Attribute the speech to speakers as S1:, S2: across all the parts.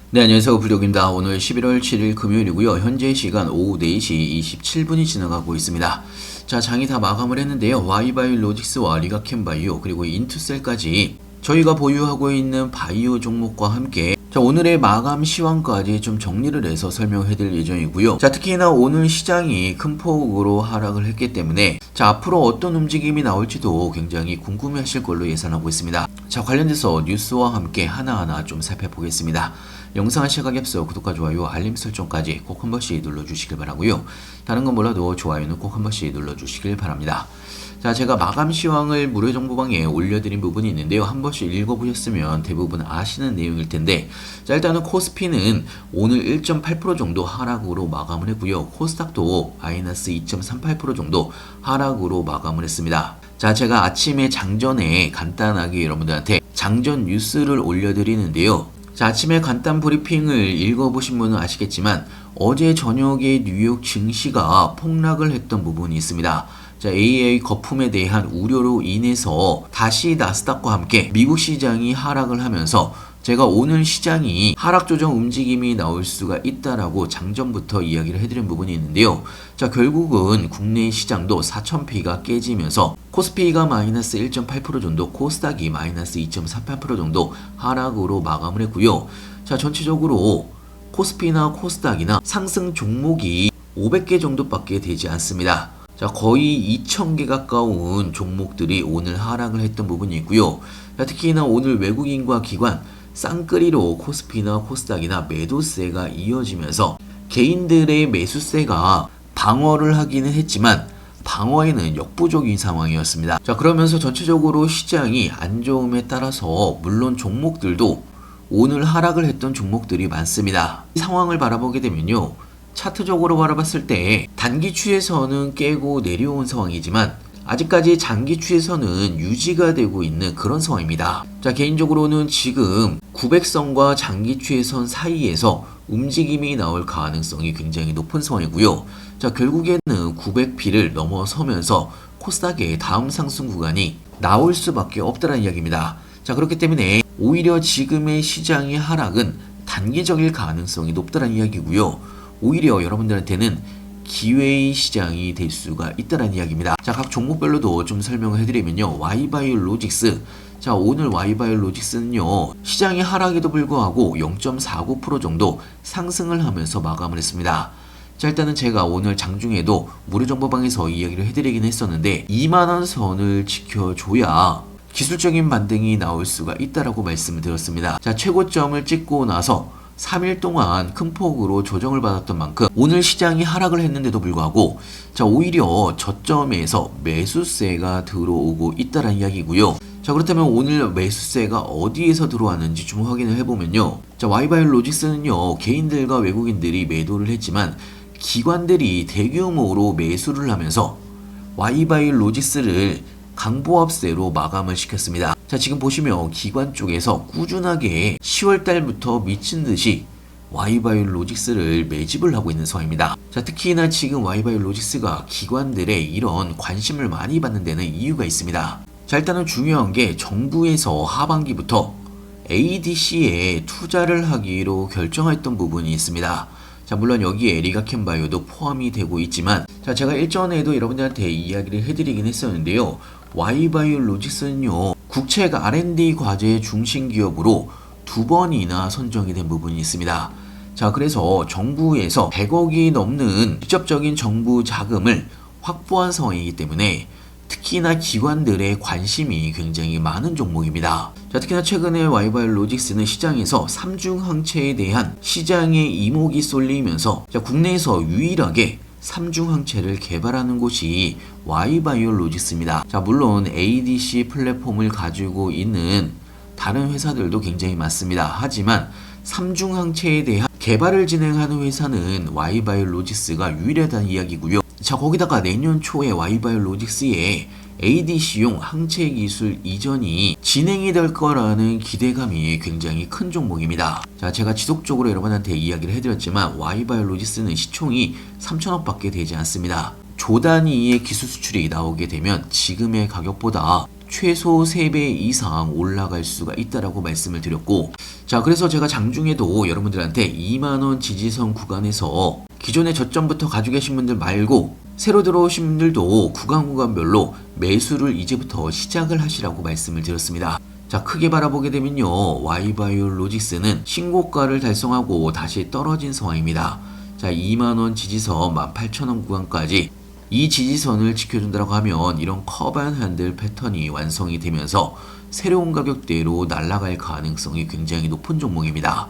S1: 네, 안녕하세요. 불독입니다. 오늘 11월 7일 금요일이고요. 현재 시간 오후 4시 27분이 지나가고 있습니다. 자, 장이 다 마감을 했는데요. Y바이오로직스와 리가캠바이오 그리고 인투셀까지 저희가 보유하고 있는 바이오 종목과 함께 자, 오늘의 마감 시황까지 좀 정리를 해서 설명해드릴 예정이고요. 자, 특히나 오늘 시장이 큰 폭으로 하락을 했기 때문에 자, 앞으로 어떤 움직임이 나올지도 굉장히 궁금해하실 걸로 예상하고 있습니다. 자, 관련돼서 뉴스와 함께 하나하나 좀 살펴보겠습니다. 영상을 시작하기 앞서 구독과 좋아요, 알림 설정까지 꼭 한 번씩 눌러주시길 바라고요. 다른 건 몰라도 좋아요는 꼭 한 번씩 눌러주시길 바랍니다. 자, 제가 마감 시황을 무료 정보방에 올려드린 부분이 있는데요. 한 번씩 읽어보셨으면 대부분 아시는 내용일 텐데, 자, 일단은 코스피는 오늘 1.8% 정도 하락으로 마감을 했고요. 코스닥도 마이너스 2.38% 정도 하락으로 마감을 했습니다. 자, 제가 아침에 장전에 간단하게 여러분들한테 장전 뉴스를 올려드리는데요. 자, 아침에 간단 브리핑을 읽어보신 분은 아시겠지만 어제 저녁에 뉴욕 증시가 폭락을 했던 부분이 있습니다. 자, AI 거품에 대한 우려로 인해서 다시 나스닥과 함께 미국 시장이 하락을 하면서 제가 오늘 시장이 하락 조정 움직임이 나올 수가 있다라고 장전부터 이야기를 해드린 부분이 있는데요. 자, 결국은 국내 시장도 4,000피가 깨지면서 코스피가 마이너스 1.8% 정도, 코스닥이 마이너스 2.38% 정도 하락으로 마감을 했고요. 자, 전체적으로 코스피나 코스닥이나 상승 종목이 500개 정도밖에 되지 않습니다. 자, 거의 2,000개 가까운 종목들이 오늘 하락을 했던 부분이 있고요. 자, 특히나 오늘 외국인과 기관 쌍끌이로 코스피나 코스닥이나 매도세가 이어지면서 개인들의 매수세가 방어를 하기는 했지만 방어에는 역부족인 상황이었습니다. 자, 그러면서 전체적으로 시장이 안 좋음에 따라서 물론 종목들도 오늘 하락을 했던 종목들이 많습니다. 이 상황을 바라보게 되면요. 차트적으로 바라봤을 때 단기 추세선은 깨고 내려온 상황이지만 아직까지 장기 추세선은 유지가 되고 있는 그런 상황입니다. 자, 개인적으로는 지금 900선과 장기 추세선 사이에서 움직임이 나올 가능성이 굉장히 높은 상황이고요. 자, 결국에는 900P를 넘어서면서 코스닥의 다음 상승 구간이 나올 수밖에 없다는 이야기입니다. 자, 그렇기 때문에 오히려 지금의 시장의 하락은 단기적일 가능성이 높다는 이야기고요. 오히려 여러분들한테는 기회의 시장이 될 수가 있다는 이야기입니다. 자, 각 종목별로도 좀 설명을 해드리면요. Y바이오로직스. 자, 오늘 Y바이오로직스는요. 시장이 하락에도 불구하고 0.49% 정도 상승을 하면서 마감을 했습니다. 자, 일단은 제가 오늘 장중에도 무료정보방에서 이야기를 해드리긴 했었는데 2만원 선을 지켜줘야 기술적인 반등이 나올 수가 있다라고 말씀을 드렸습니다. 자, 최고점을 찍고 나서 3일 동안 큰 폭으로 조정을 받았던 만큼 오늘 시장이 하락을 했는데도 불구하고 자, 오히려 저점에서 매수세가 들어오고 있다는 이야기고요. 자, 그렇다면 오늘 매수세가 어디에서 들어왔는지 좀 확인을 해보면요. 자, Y바이오로직스는요. 개인들과 외국인들이 매도를 했지만 기관들이 대규모로 매수를 하면서 Y바이오로직스를 강보합세로 마감을 시켰습니다. 자, 지금 보시면 기관 쪽에서 꾸준하게 10월달부터 미친듯이 Y바이오로직스를 매집을 하고 있는 상황입니다. 자, 특히나 지금 Y바이오로직스가 기관들의 이런 관심을 많이 받는 데는 이유가 있습니다. 자, 일단은 중요한 게 정부에서 하반기부터 ADC에 투자를 하기로 결정했던 부분이 있습니다. 자, 물론 여기에 리가캠바이오도 포함이 되고 있지만 자, 제가 일전에도 여러분들한테 이야기를 해드리긴 했었는데요. Y바이오로직스는요. 국책 R&D 과제 중심 기업으로 2번이나 선정이 된 부분이 있습니다. 자, 그래서 정부에서 100억이 넘는 직접적인 정부 자금을 확보한 상황이기 때문에 특히나 기관들의 관심이 굉장히 많은 종목입니다. 자, 특히나 최근에 Y바이오로직스는 시장에서 삼중항체에 대한 시장의 이목이 쏠리면서 자, 국내에서 유일하게 삼중항체를 개발하는 곳이 Y바이오로직스입니다. 자, 물론 ADC 플랫폼을 가지고 있는 다른 회사들도 굉장히 많습니다. 하지만 삼중항체에 대한 개발을 진행하는 회사는 Y바이오로직스가 유일하다는 이야기고요. 자, 거기다가 내년 초에 Y바이오로직스의 ADC용 항체 기술 이전이 진행이 될 거라는 기대감이 굉장히 큰 종목입니다. 자, 제가 지속적으로 여러분한테 이야기를 해드렸지만 Y바이오로직스는 시총이 3천억 밖에 되지 않습니다. 조 단위의 기술 수출이 나오게 되면 지금의 가격보다 최소 3배 이상 올라갈 수가 있다라고 말씀을 드렸고 자, 그래서 제가 장중에도 여러분들한테 2만원 지지선 구간에서 기존에 저점부터 가지고 계신 분들 말고 새로 들어오신 분들도 구간별로 매수를 이제부터 시작을 하시라고 말씀을 드렸습니다. 자, 크게 바라보게 되면요, Y바이오로직스는 신고가를 달성하고 다시 떨어진 상황입니다. 자, 2만원 지지선 18,000원 구간까지 이 지지선을 지켜준다고 하면 이런 커브한 핸들 패턴이 완성이 되면서 새로운 가격대로 날아갈 가능성이 굉장히 높은 종목입니다.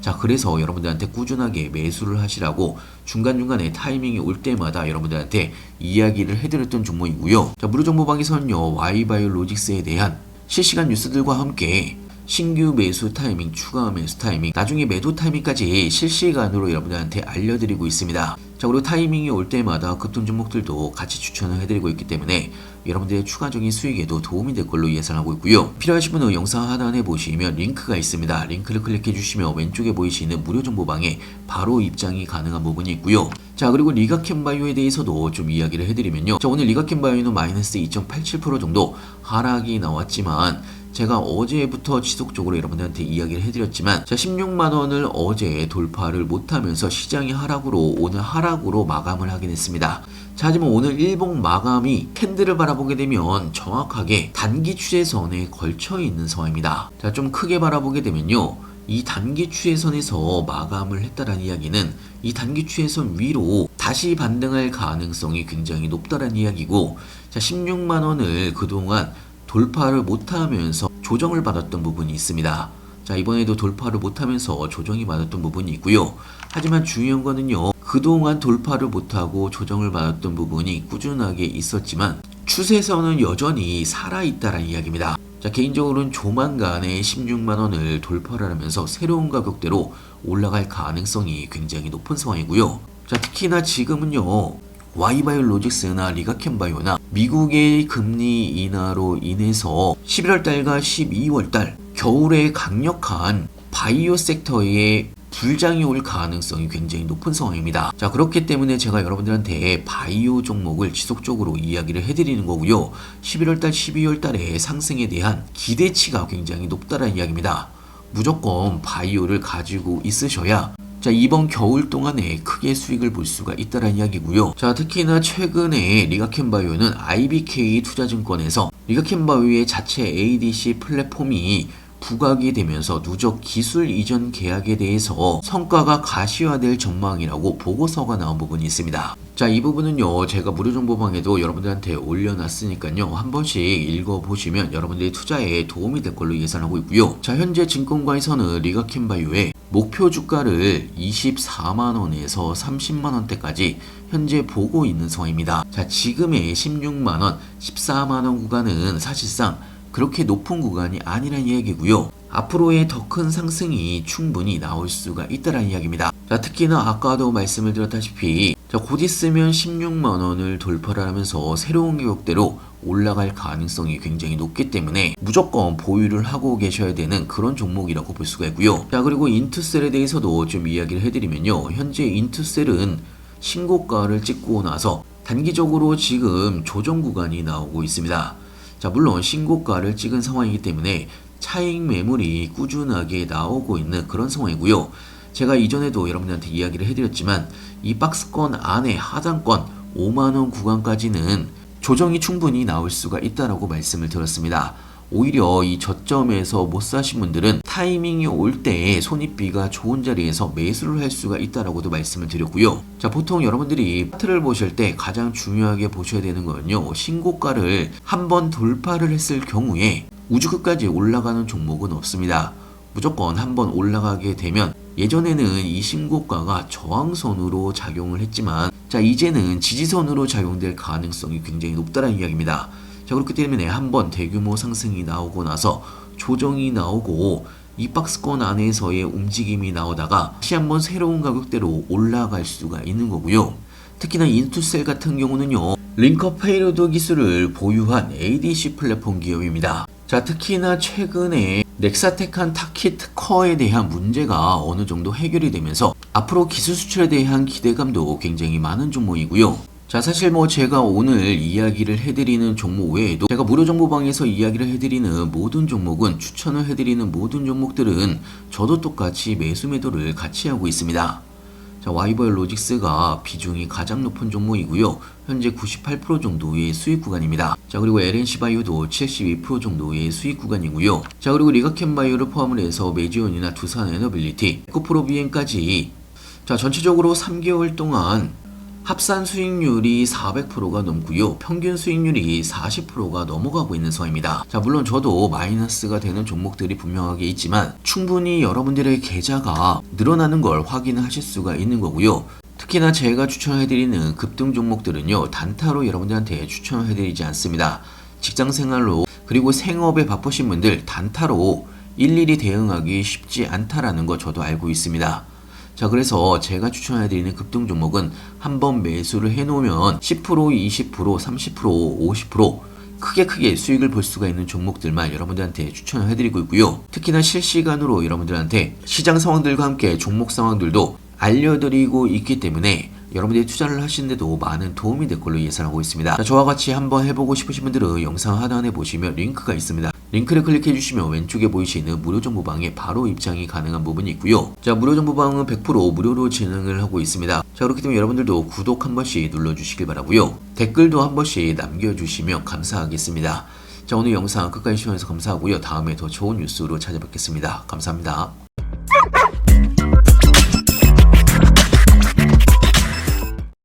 S1: 자, 그래서 여러분들한테 꾸준하게 매수를 하시라고 중간중간에 타이밍이 올 때마다 여러분들한테 이야기를 해드렸던 종목이고요. 자, 무료정보방에서는요, Y바이오로직스에 대한 실시간 뉴스들과 함께 신규 매수 타이밍, 추가 매수 타이밍, 나중에 매도 타이밍까지 실시간으로 여러분들한테 알려드리고 있습니다. 자, 그리고 타이밍이 올 때마다 급등 종목들도 같이 추천을 해드리고 있기 때문에 여러분들의 추가적인 수익에도 도움이 될 걸로 예상하고 있고요. 필요하신 분은 영상 하단에 보시면 링크가 있습니다. 링크를 클릭해 주시면 왼쪽에 보이시는 무료 정보방에 바로 입장이 가능한 부분이 있고요. 자, 그리고 리가캠바이오에 대해서도 좀 이야기를 해드리면요. 자, 오늘 리가캠바이오는 마이너스 2.87% 정도 하락이 나왔지만 제가 어제부터 지속적으로 여러분들한테 이야기를 해드렸지만, 자, 16만원을 어제 돌파를 못하면서 시장이 하락으로 오늘 하락으로 마감을 하긴 했습니다. 자, 하지만 오늘 일봉 마감이 캔들을 바라보게 되면 정확하게 단기 추세선에 걸쳐 있는 상황입니다. 자, 좀 크게 바라보게 되면요, 이 단기 추세선에서 마감을 했다라는 이야기는 이 단기 추세선 위로 다시 반등할 가능성이 굉장히 높다라는 이야기고, 자, 16만원을 그동안 돌파를 못하면서 조정을 받았던 부분이 있습니다. 자, 이번에도 돌파를 못하면서 조정이 받았던 부분이 있고요. 하지만 중요한 거는요, 그동안 돌파를 못하고 조정을 받았던 부분이 꾸준하게 있었지만 추세선은 여전히 살아있다라는 이야기입니다. 자, 개인적으로는 조만간에 16만원을 돌파를 하면서 새로운 가격대로 올라갈 가능성이 굉장히 높은 상황이고요. 자, 특히나 지금은요, Y바이오로직스나 리가캠바이오나 미국의 금리 인하로 인해서 11월달과 12월달 겨울에 강력한 바이오 섹터에 불장이 올 가능성이 굉장히 높은 상황입니다. 자, 그렇기 때문에 제가 여러분들한테 바이오 종목을 지속적으로 이야기를 해드리는 거고요. 11월달, 12월달의 상승에 대한 기대치가 굉장히 높다는 이야기입니다. 무조건 바이오를 가지고 있으셔야 자, 이번 겨울 동안에 크게 수익을 볼 수가 있다는 이야기고요. 자, 특히나 최근에 리가캠바이오는 IBK 투자증권에서 리가캠바이오의 자체 ADC 플랫폼이 부각이 되면서 누적 기술 이전 계약에 대해서 성과가 가시화될 전망이라고 보고서가 나온 부분이 있습니다. 자, 이 부분은요, 제가 무료정보방에도 여러분들한테 올려놨으니까요, 한 번씩 읽어보시면 여러분들의 투자에 도움이 될 걸로 예상하고 있고요. 자, 현재 증권가에서는 리가캠바이오의 목표 주가를 24만원에서 30만원대까지 현재 보고 있는 상황입니다. 자, 지금의 16만원, 14만원 구간은 사실상 그렇게 높은 구간이 아니라는 이야기고요. 앞으로의 더 큰 상승이 충분히 나올 수가 있다는 이야기입니다. 자, 특히나 아까도 말씀을 드렸다시피 자, 곧 있으면 16만원을 돌파를 하면서 새로운 가격대로 올라갈 가능성이 굉장히 높기 때문에 무조건 보유를 하고 계셔야 되는 그런 종목이라고 볼 수가 있고요. 자, 그리고 인투셀에 대해서도 좀 이야기를 해드리면요, 현재 인투셀은 신고가를 찍고 나서 단기적으로 지금 조정 구간이 나오고 있습니다. 자, 물론 신고가를 찍은 상황이기 때문에 차익 매물이 꾸준하게 나오고 있는 그런 상황이고요. 제가 이전에도 여러분들한테 이야기를 해드렸지만 이 박스권 안에 하단권 5만원 구간까지는 조정이 충분히 나올 수가 있다라고 말씀을 드렸습니다. 오히려 이 저점에서 못 사신 분들은 타이밍이 올 때 손익비가 좋은 자리에서 매수를 할 수가 있다라고도 말씀을 드렸고요. 자, 보통 여러분들이 차트를 보실 때 가장 중요하게 보셔야 되는 거는요, 신고가를 한번 돌파를 했을 경우에 우주 끝까지 올라가는 종목은 없습니다. 무조건 한번 올라가게 되면 예전에는 이 신고가가 저항선으로 작용을 했지만 자, 이제는 지지선으로 작용될 가능성이 굉장히 높다는 이야기입니다. 자, 그렇기 때문에 한번 대규모 상승이 나오고 나서 조정이 나오고 이 박스권 안에서의 움직임이 나오다가 다시 한번 새로운 가격대로 올라갈 수가 있는 거고요. 특히나 인투셀 같은 경우는요, 링커 페이로드 기술을 보유한 ADC 플랫폼 기업입니다. 자, 특히나 최근에 넥사테칸 타킷 특허에 대한 문제가 어느 정도 해결이 되면서 앞으로 기술 수출에 대한 기대감도 굉장히 많은 종목이고요. 자, 사실 제가 오늘 이야기를 해드리는 종목 외에도 제가 무료 정보방에서 이야기를 해드리는 모든 종목은, 추천을 해드리는 모든 종목들은 저도 똑같이 매수 매도를 같이 하고 있습니다. 자, 와이버일 로직스가 비중이 가장 높은 종목이고요. 현재 98% 정도의 수익 구간입니다. 자, 그리고 LNC바이오도 72% 정도의 수익 구간이고요. 자, 그리고 리가캠바이오를 포함을 해서 메지온이나 두산에너빌리티, 에코프로비엔까지 자, 전체적으로 3개월 동안 합산 수익률이 400%가 넘고요. 평균 수익률이 40%가 넘어가고 있는 상황입니다. 자, 물론 저도 마이너스가 되는 종목들이 분명하게 있지만 충분히 여러분들의 계좌가 늘어나는 걸 확인하실 수가 있는 거고요. 특히나 제가 추천해드리는 급등 종목들은요, 단타로 여러분들한테 추천해드리지 않습니다. 직장생활로 그리고 생업에 바쁘신 분들 단타로 일일이 대응하기 쉽지 않다라는 거 저도 알고 있습니다. 자, 그래서 제가 추천해드리는 급등 종목은 한번 매수를 해놓으면 10%, 20%, 30%, 50% 크게 수익을 볼 수가 있는 종목들만 여러분들한테 추천을 해드리고 있고요. 특히나 실시간으로 여러분들한테 시장 상황들과 함께 종목 상황들도 알려드리고 있기 때문에 여러분들이 투자를 하시는데도 많은 도움이 될 걸로 예상하고 있습니다. 자, 저와 같이 한번 해보고 싶으신 분들은 영상 하단에 보시면 링크가 있습니다. 링크를 클릭해 주시면 왼쪽에 보이시는 무료 정보방에 바로 입장이 가능한 부분이 있고요. 자, 무료 정보방은 100% 무료로 진행을 하고 있습니다. 자, 그렇기 때문에 여러분들도 구독 한 번씩 눌러주시길 바라고요. 댓글도 한 번씩 남겨주시면 감사하겠습니다. 자, 오늘 영상 끝까지 시청해주셔서 감사하고요. 다음에 더 좋은 뉴스로 찾아뵙겠습니다. 감사합니다.